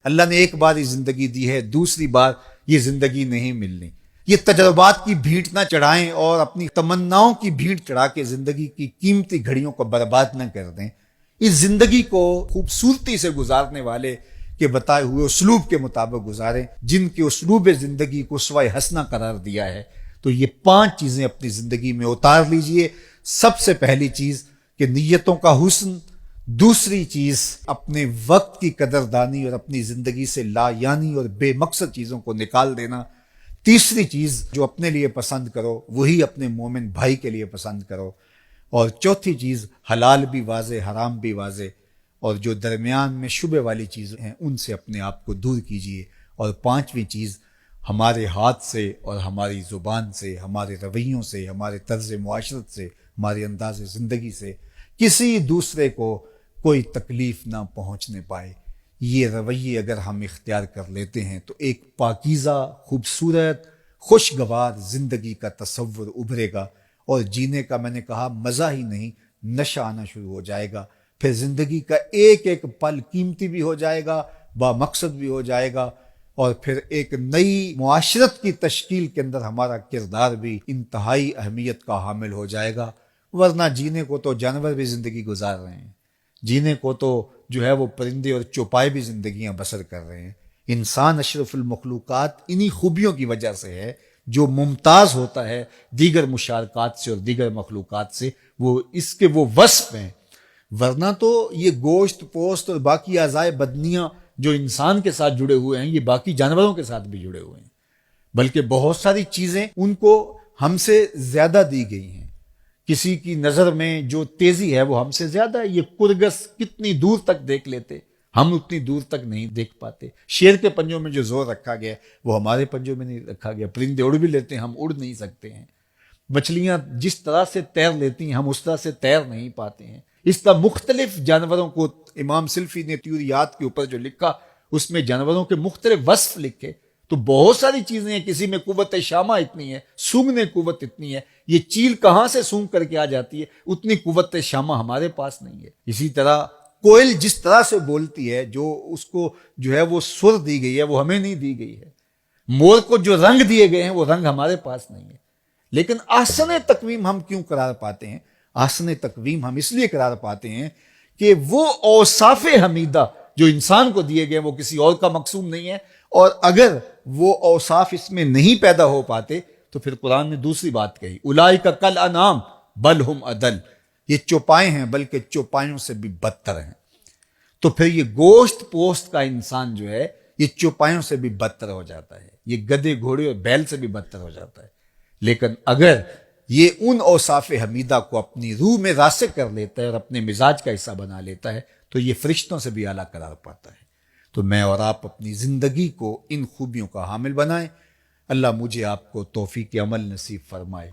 اللہ نے ایک بار یہ زندگی دی ہے، دوسری بار یہ زندگی نہیں ملنی۔ یہ تجربات کی بھیٹ نہ چڑھائیں اور اپنی تمناؤں کی بھیٹ چڑھا کے زندگی کی قیمتی گھڑیوں کو برباد نہ کر دیں۔ اس زندگی کو خوبصورتی سے گزارنے والے کے بتائے ہوئے اسلوب کے مطابق گزاریں، جن کے اسلوب زندگی کو اسوہ حسنہ قرار دیا ہے۔ تو یہ 5 چیزیں اپنی زندگی میں اتار لیجئے۔ سب سے پہلی چیز کہ نیتوں کا حسن، دوسری چیز اپنے وقت کی قدردانی اور اپنی زندگی سے لا یعنی اور بے مقصد چیزوں کو نکال دینا، تیسری چیز جو اپنے لیے پسند کرو وہی اپنے مومن بھائی کے لیے پسند کرو، اور چوتھی چیز حلال بھی واضح حرام بھی واضح، اور جو درمیان میں شبہ والی چیزیں ہیں ان سے اپنے آپ کو دور کیجیے، اور پانچویں چیز ہمارے ہاتھ سے اور ہماری زبان سے، ہمارے رویوں سے، ہمارے طرز معاشرت سے، ہمارے انداز زندگی سے کسی دوسرے کو کوئی تکلیف نہ پہنچنے پائے۔ یہ رویے اگر ہم اختیار کر لیتے ہیں تو ایک پاکیزہ، خوبصورت، خوشگوار زندگی کا تصور ابھرے گا، اور جینے کا میں نے کہا مزہ ہی نہیں، نشہ آنا شروع ہو جائے گا۔ پھر زندگی کا ایک ایک پل قیمتی بھی ہو جائے گا، با مقصد بھی ہو جائے گا، اور پھر ایک نئی معاشرت کی تشکیل کے اندر ہمارا کردار بھی انتہائی اہمیت کا حامل ہو جائے گا۔ ورنہ جینے کو تو جانور بھی زندگی گزار رہے ہیں، جینے کو تو جو ہے وہ پرندے اور چوپائے بھی زندگیاں بسر کر رہے ہیں۔ انسان اشرف المخلوقات انہی خوبیوں کی وجہ سے ہے جو ممتاز ہوتا ہے دیگر مشارکات سے اور دیگر مخلوقات سے، وہ اس کے وہ وصف ہیں۔ ورنہ تو یہ گوشت پوست اور باقی اعضائے بدنیاں جو انسان کے ساتھ جڑے ہوئے ہیں یہ باقی جانوروں کے ساتھ بھی جڑے ہوئے ہیں، بلکہ بہت ساری چیزیں ان کو ہم سے زیادہ دی گئی ہیں۔ کسی کی نظر میں جو تیزی ہے وہ ہم سے زیادہ ہے۔ یہ کرگس کتنی دور تک دیکھ لیتے، ہم اتنی دور تک نہیں دیکھ پاتے۔ شیر کے پنجوں میں جو زور رکھا گیا وہ ہمارے پنجوں میں نہیں رکھا گیا۔ پرندے اڑ بھی لیتے ہیں، ہم اڑ نہیں سکتے ہیں۔ مچھلیاں جس طرح سے تیر لیتی ہیں ہم اس طرح سے تیر نہیں پاتے ہیں۔ اس طرح مختلف جانوروں کو امام سلفی نے طیوریات کے اوپر جو لکھا اس میں جانوروں کے مختلف وصف لکھے، تو بہت ساری چیزیں ہیں۔ کسی میں قوت شامہ اتنی ہے، سونگنے قوت اتنی ہے، یہ چیل کہاں سے سونگ کر کے آ جاتی ہے، اتنی قوت شامہ ہمارے پاس نہیں ہے۔ اسی طرح کوئل جس طرح سے بولتی ہے، جو اس کو جو ہے وہ سر دی گئی ہے وہ ہمیں نہیں دی گئی ہے۔ مور کو جو رنگ دیے گئے ہیں وہ رنگ ہمارے پاس نہیں ہے۔ لیکن احسن تقویم ہم کیوں قرار پاتے ہیں؟ احسن تقویم ہم اس لیے قرار پاتے ہیں کہ وہ اوصاف حمیدہ جو انسان کو دیے گئے وہ کسی اور کا مقصود نہیں ہے، اور اگر وہ اوصاف اس میں نہیں پیدا ہو پاتے تو پھر قرآن نے دوسری بات کہی، اولئک کالانعام بل ہم اضل، یہ چوپائے ہیں بلکہ چوپایوں سے بھی بدتر ہیں۔ تو پھر یہ گوشت پوست کا انسان جو ہے یہ چوپایوں سے بھی بدتر ہو جاتا ہے، یہ گدھے گھوڑے اور بیل سے بھی بدتر ہو جاتا ہے۔ لیکن اگر یہ ان اوصاف حمیدہ کو اپنی روح میں راسخ کر لیتا ہے اور اپنے مزاج کا حصہ بنا لیتا ہے تو یہ فرشتوں سے بھی اعلیٰ قرار پاتا ہے۔ تو میں اور آپ اپنی زندگی کو ان خوبیوں کا حامل بنائیں۔ اللہ مجھے آپ کو توفیق عمل نصیب فرمائے۔